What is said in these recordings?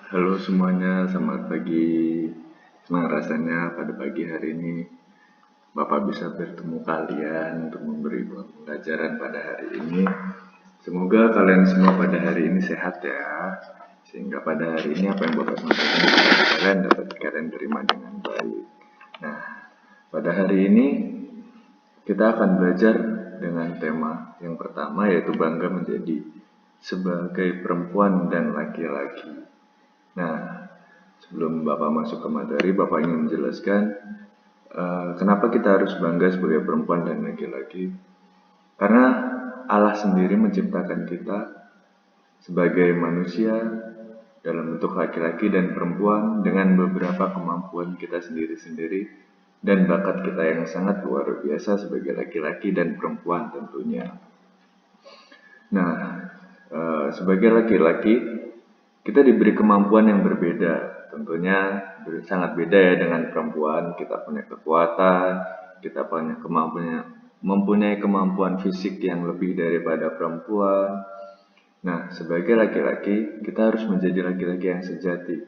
Halo semuanya, selamat pagi. Senang rasanya pada pagi hari ini Bapak bisa bertemu kalian untuk memberi pelajaran pada hari ini. Semoga kalian semua pada hari ini sehat ya. Sehingga pada hari ini apa yang Bapak sampaikan kepada kalian dapat kalian terima dengan baik. Nah, pada hari ini kita akan belajar dengan tema yang pertama yaitu bangga menjadi sebagai perempuan dan laki-laki. Nah, sebelum Bapak masuk ke materi, Bapak ingin menjelaskan kenapa kita harus bangga sebagai perempuan dan laki-laki. Karena Allah sendiri menciptakan kita sebagai manusia dalam bentuk laki-laki dan perempuan dengan beberapa kemampuan kita sendiri-sendiri dan bakat kita yang sangat luar biasa sebagai laki-laki dan perempuan tentunya. Nah, sebagai laki-laki kita diberi kemampuan yang berbeda, tentunya sangat beda ya dengan perempuan. Kita punya kekuatan, kita punya mempunyai kemampuan fisik yang lebih daripada perempuan. Nah, sebagai laki-laki, kita harus menjadi laki-laki yang sejati.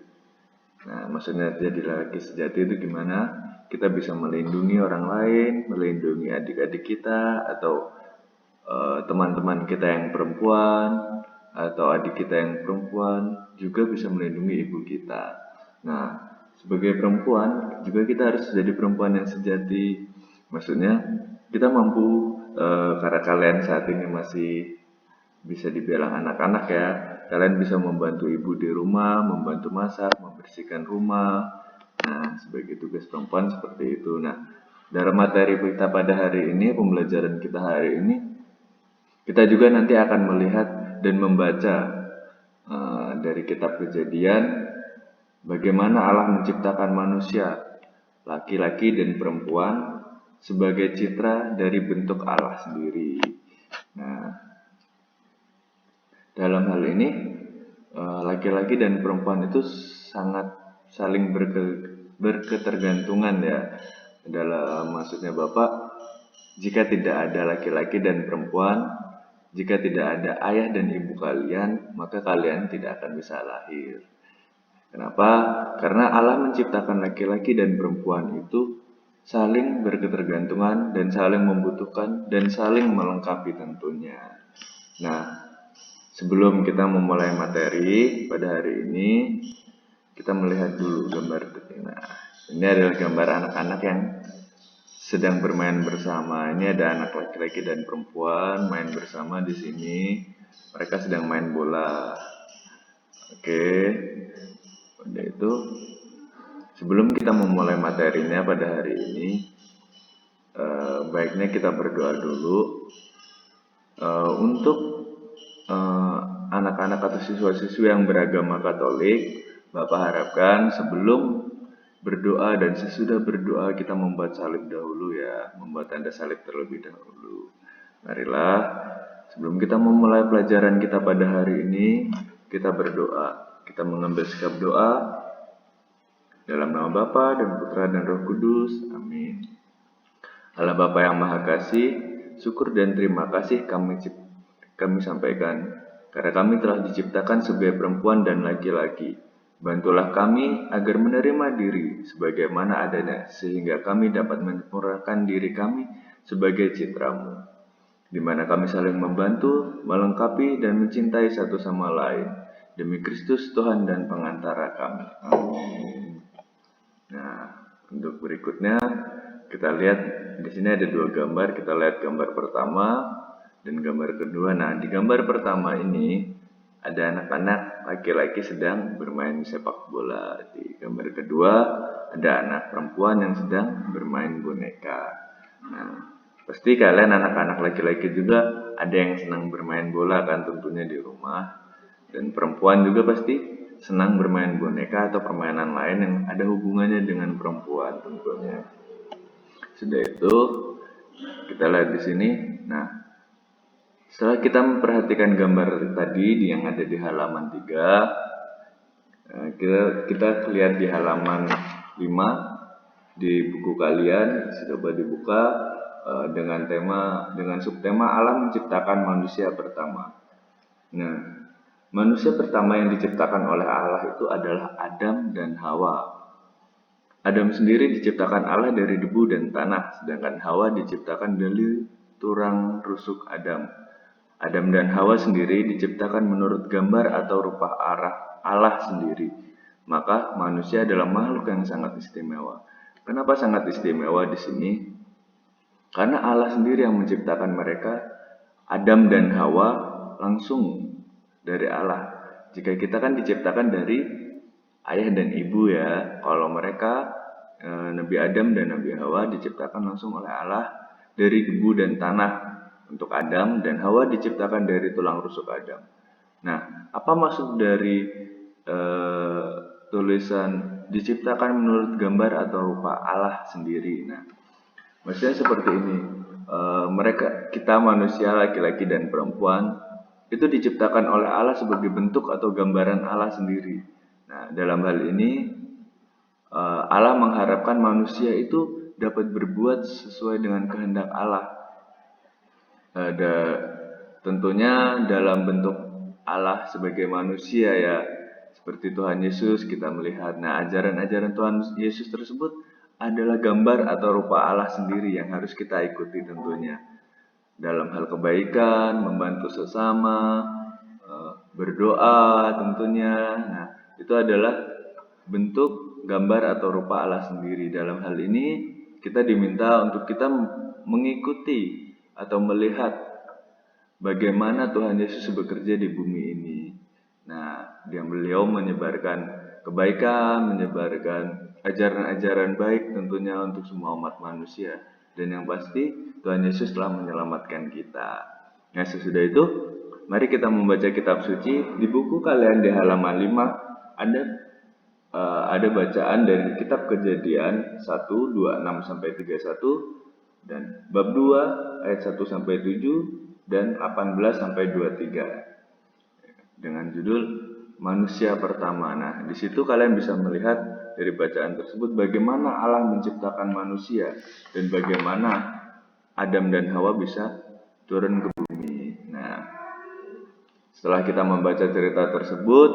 Nah, maksudnya jadi laki sejati itu gimana? Kita bisa melindungi orang lain, melindungi adik-adik kita, atau teman-teman kita yang perempuan, atau adik kita yang perempuan, juga bisa melindungi ibu kita. Nah, sebagai perempuan, juga kita harus jadi perempuan yang sejati. Maksudnya, kita mampu, karena kalian saat ini masih bisa dibilang anak-anak ya, kalian bisa membantu ibu di rumah, membantu masak, membersihkan rumah. Nah, sebagai tugas perempuan seperti itu. Nah, dalam materi kita pada hari ini, pembelajaran kita hari ini, kita juga nanti akan melihat dan membaca dari kitab Kejadian bagaimana Allah menciptakan manusia, laki-laki dan perempuan sebagai citra dari bentuk Allah sendiri. Nah, dalam hal ini laki-laki dan perempuan itu sangat saling berketergantungan ya. Dalam maksudnya Bapak, jika tidak ada laki-laki dan perempuan, jika tidak ada ayah dan ibu kalian, maka kalian tidak akan bisa lahir. Kenapa? Karena Allah menciptakan laki-laki dan perempuan itu saling berketergantungan dan saling membutuhkan dan saling melengkapi tentunya. Nah, sebelum kita memulai materi pada hari ini, kita melihat dulu gambar. Nah, ini adalah gambar anak-anak yang sedang bermain bersama. Ini ada anak laki-laki dan perempuan main bersama di sini. Mereka sedang main bola. Oke. Udah itu. Sebelum kita memulai materinya pada hari ini, baiknya kita berdoa dulu untuk anak-anak atau siswa-siswi yang beragama Katolik. Bapak harapkan sebelum berdoa dan sesudah berdoa kita membuat salib dahulu ya, membuat tanda salib terlebih dahulu. Marilah sebelum kita memulai pelajaran kita pada hari ini, kita berdoa. Kita mengambil sikap doa dalam nama Bapa dan Putra dan Roh Kudus. Amin. Allah Bapa yang Maha Kasih, syukur dan terima kasih kami sampaikan karena kami telah diciptakan sebagai perempuan dan laki-laki. Bantulah kami agar menerima diri sebagaimana adanya, sehingga kami dapat menyempurnakan diri kami sebagai citra-Mu, di mana kami saling membantu, melengkapi, dan mencintai satu sama lain. Demi Kristus Tuhan dan pengantara kami. Amin. Nah, untuk berikutnya kita lihat di sini ada dua gambar. Kita lihat gambar pertama dan gambar kedua. Nah, di gambar pertama ini ada anak-anak laki-laki sedang bermain sepak bola. Di gambar kedua ada anak perempuan yang sedang bermain boneka. Nah, pasti kalian anak-anak laki-laki juga ada yang senang bermain bola kan tentunya di rumah. Dan perempuan juga pasti senang bermain boneka atau permainan lain yang ada hubungannya dengan perempuan tentunya. Sudah itu kita lihat di sini. Nah, setelah kita memperhatikan gambar tadi yang ada di halaman 3, kita lihat di halaman 5 di buku kalian, coba dibuka dengan subtema Allah menciptakan manusia pertama. Nah, Manusia pertama yang diciptakan oleh Allah itu adalah Adam dan Hawa. Adam sendiri diciptakan Allah dari debu dan tanah, sedangkan Hawa diciptakan dari tulang rusuk Adam. Adam dan Hawa sendiri diciptakan menurut gambar atau rupa arah Allah sendiri. Maka manusia adalah makhluk yang sangat istimewa. Kenapa sangat istimewa di sini? Karena Allah sendiri yang menciptakan mereka, Adam dan Hawa langsung dari Allah. Jika kita kan diciptakan dari ayah dan ibu ya. Kalau mereka Nabi Adam dan Nabi Hawa diciptakan langsung oleh Allah dari debu dan tanah untuk Adam, dan Hawa diciptakan dari tulang rusuk Adam. Nah, apa maksud dari eh, tulisan diciptakan menurut gambar atau rupa Allah sendiri? Nah, maksudnya seperti ini, kita manusia laki-laki dan perempuan itu diciptakan oleh Allah sebagai bentuk atau gambaran Allah sendiri. Nah, dalam hal ini Allah mengharapkan manusia itu dapat berbuat sesuai dengan kehendak Allah. Tentunya dalam bentuk Allah sebagai manusia ya, seperti Tuhan Yesus kita melihat. Nah, ajaran-ajaran Tuhan Yesus tersebut adalah gambar atau rupa Allah sendiri yang harus kita ikuti tentunya. Dalam hal kebaikan, membantu sesama, berdoa tentunya. Nah, itu adalah bentuk gambar atau rupa Allah sendiri. Dalam hal ini kita diminta untuk kita mengikuti atau melihat bagaimana Tuhan Yesus bekerja di bumi ini. Nah, beliau menyebarkan kebaikan, menyebarkan ajaran-ajaran baik tentunya untuk semua umat manusia. Dan yang pasti Tuhan Yesus telah menyelamatkan kita. Nah, sesudah itu mari kita membaca kitab suci. Di buku kalian di halaman 5 ada bacaan dari kitab Kejadian 1, 26 sampai 31 dan bab 2 ayat 1 sampai 7 dan 18 sampai 23 dengan judul manusia pertama. Nah, di situ kalian bisa melihat dari bacaan tersebut bagaimana Allah menciptakan manusia dan bagaimana Adam dan Hawa bisa turun ke bumi. Nah, setelah kita membaca cerita tersebut,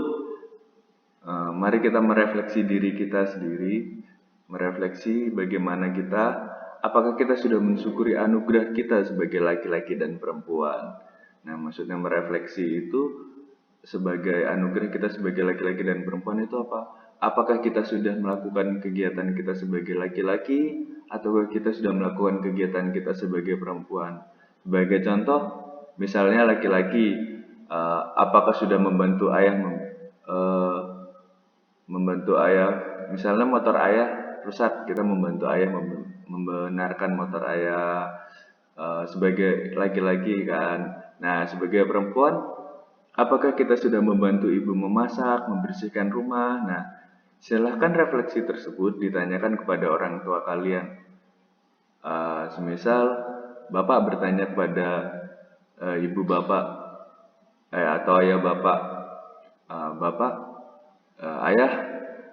mari kita merefleksi diri kita sendiri, merefleksi bagaimana kita, apakah kita sudah mensyukuri anugerah kita sebagai laki-laki dan perempuan. Nah, maksudnya merefleksi itu sebagai anugerah kita sebagai laki-laki dan perempuan itu apa? Apakah kita sudah melakukan kegiatan kita sebagai laki-laki atau kita sudah melakukan kegiatan kita sebagai perempuan? Sebagai contoh, misalnya laki-laki, apakah sudah membantu ayah misalnya motor ayah rusak, kita membantu ayah membenarkan motor ayah sebagai laki-laki kan. Nah, sebagai perempuan, apakah kita sudah membantu ibu memasak, membersihkan rumah? Nah, silahkan refleksi tersebut ditanyakan kepada orang tua kalian. Semisal bapak bertanya kepada ibu bapak atau ayah bapak, bapak, ayah,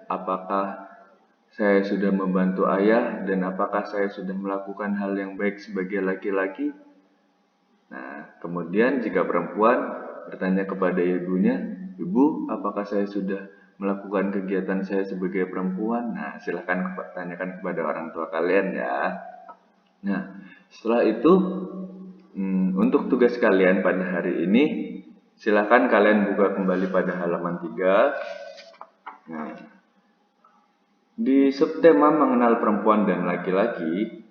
apakah saya sudah membantu ayah dan apakah saya sudah melakukan hal yang baik sebagai laki-laki? Nah, kemudian jika perempuan bertanya kepada ibunya, ibu, apakah saya sudah melakukan kegiatan saya sebagai perempuan? Nah, silahkan tanyakan kepada orang tua kalian ya. Nah, setelah itu untuk tugas kalian pada hari ini, silahkan kalian buka kembali pada halaman 3. Nah, di subtema mengenal perempuan dan laki-laki,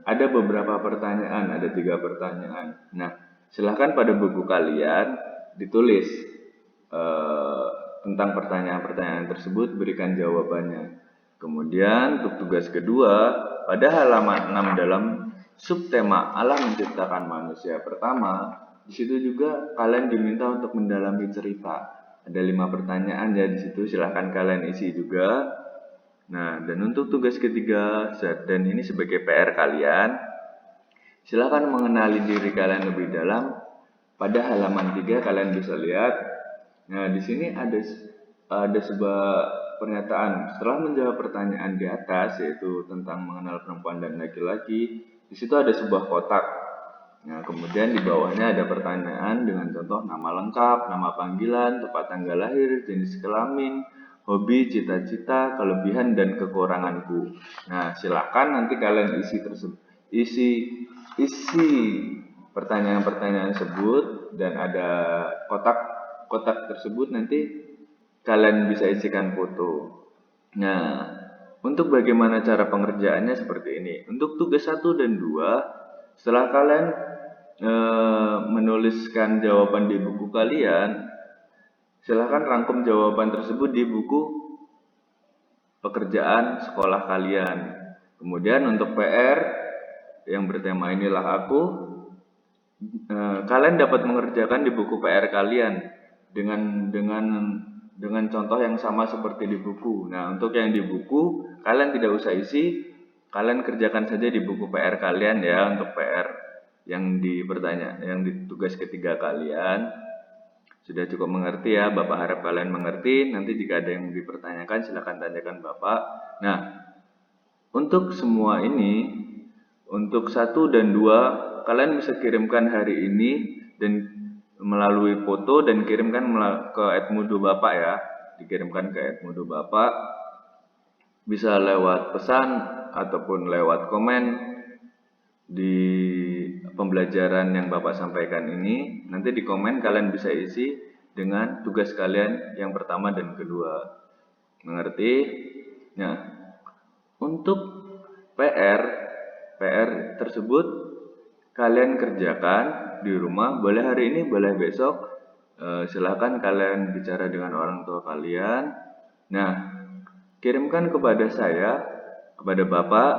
ada beberapa pertanyaan, ada 3 pertanyaan. Nah, silahkan pada buku kalian ditulis tentang pertanyaan-pertanyaan tersebut, berikan jawabannya. Kemudian untuk tugas kedua, pada halaman 6 dalam subtema Allah menciptakan manusia pertama, di situ juga kalian diminta untuk mendalami cerita. Ada 5 pertanyaan ya di situ, silahkan kalian isi juga. Nah, dan untuk tugas ketiga, dan ini sebagai PR kalian, silahkan mengenali diri kalian lebih dalam. Pada halaman 3 kalian bisa lihat. Nah, di sini ada sebuah pernyataan. Setelah menjawab pertanyaan di atas, yaitu tentang mengenal perempuan dan laki-laki, di situ ada sebuah kotak. Nah, kemudian di bawahnya ada pertanyaan dengan contoh nama lengkap, nama panggilan, tempat tanggal lahir, jenis kelamin, hobi, cita-cita, kelebihan, dan kekuranganku. Nah, silakan nanti kalian isi pertanyaan-pertanyaan tersebut, dan ada kotak-kotak tersebut nanti kalian bisa isikan foto. Nah, untuk bagaimana cara pengerjaannya seperti ini. Untuk tugas 1 dan 2, setelah kalian menuliskan jawaban di buku kalian, silahkan rangkum jawaban tersebut di buku pekerjaan sekolah kalian. Kemudian untuk PR yang bertema inilah aku, kalian dapat mengerjakan di buku PR kalian dengan contoh yang sama seperti di buku. Nah, untuk yang di buku kalian tidak usah isi, kalian kerjakan saja di buku PR kalian ya. Untuk PR yang di tugas ketiga kalian sudah cukup mengerti ya. Bapak harap kalian mengerti. Nanti jika ada yang dipertanyakan silakan tanyakan Bapak. Nah, untuk semua ini, untuk 1 dan 2 kalian bisa kirimkan hari ini dan melalui foto dan kirimkan ke @mudo Bapak ya. Dikirimkan ke @mudo Bapak, bisa lewat pesan ataupun lewat komen di pembelajaran yang Bapak sampaikan ini. Nanti di komen kalian bisa isi dengan tugas kalian yang pertama dan kedua. Mengerti? Nah, untuk PR tersebut kalian kerjakan di rumah, boleh hari ini, boleh besok. Silahkan kalian bicara dengan orang tua kalian. Nah, kirimkan kepada saya, kepada Bapak,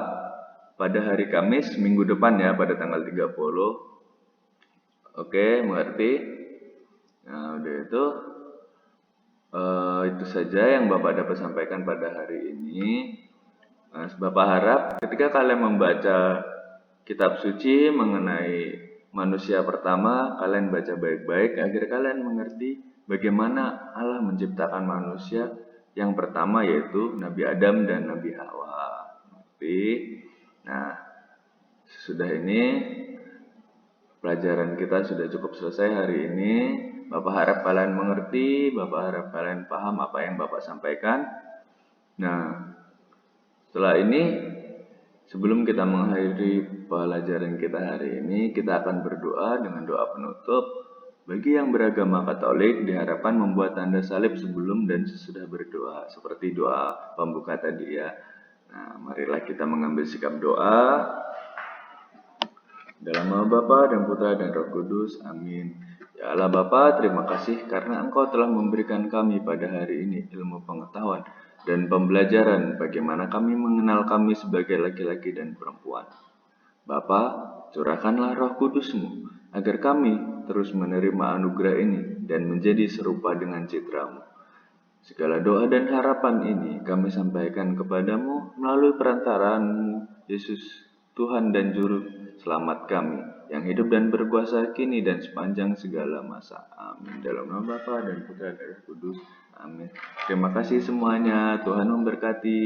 pada hari Kamis minggu depan ya, pada tanggal 30. Oke, mengerti? Nah, udah itu saja yang Bapak dapat sampaikan pada hari ini. Nah, Bapak harap ketika kalian membaca kitab suci mengenai manusia pertama, kalian baca baik-baik agar kalian mengerti bagaimana Allah menciptakan manusia yang pertama, yaitu Nabi Adam dan Nabi Hawa. Nah, sesudah ini pelajaran kita sudah cukup selesai hari ini. Bapak harap kalian mengerti, Bapak harap kalian paham apa yang Bapak sampaikan. Nah, setelah ini, sebelum kita mengakhiri pelajaran kita hari ini, kita akan berdoa dengan doa penutup. Bagi yang beragama Katolik, diharapkan membuat tanda salib sebelum dan sesudah berdoa, seperti doa pembuka tadi ya. Nah, marilah kita mengambil sikap doa. Dalam nama Bapa dan Putra dan Roh Kudus, amin. Ya Allah Bapa, terima kasih karena Engkau telah memberikan kami pada hari ini ilmu pengetahuan dan pembelajaran bagaimana kami mengenal kami sebagai laki-laki dan perempuan. Bapa, curahkanlah Roh Kudus-Mu agar kami terus menerima anugerah ini dan menjadi serupa dengan citra-Mu. Segala doa dan harapan ini kami sampaikan kepadamu melalui perantaraan-Mu, Yesus, Tuhan dan Juru Selamat kami, yang hidup dan berkuasa kini dan sepanjang segala masa. Amin. Dalam nama Bapa dan Putra dan Roh Kudus. Amin. Terima kasih semuanya. Tuhan memberkati.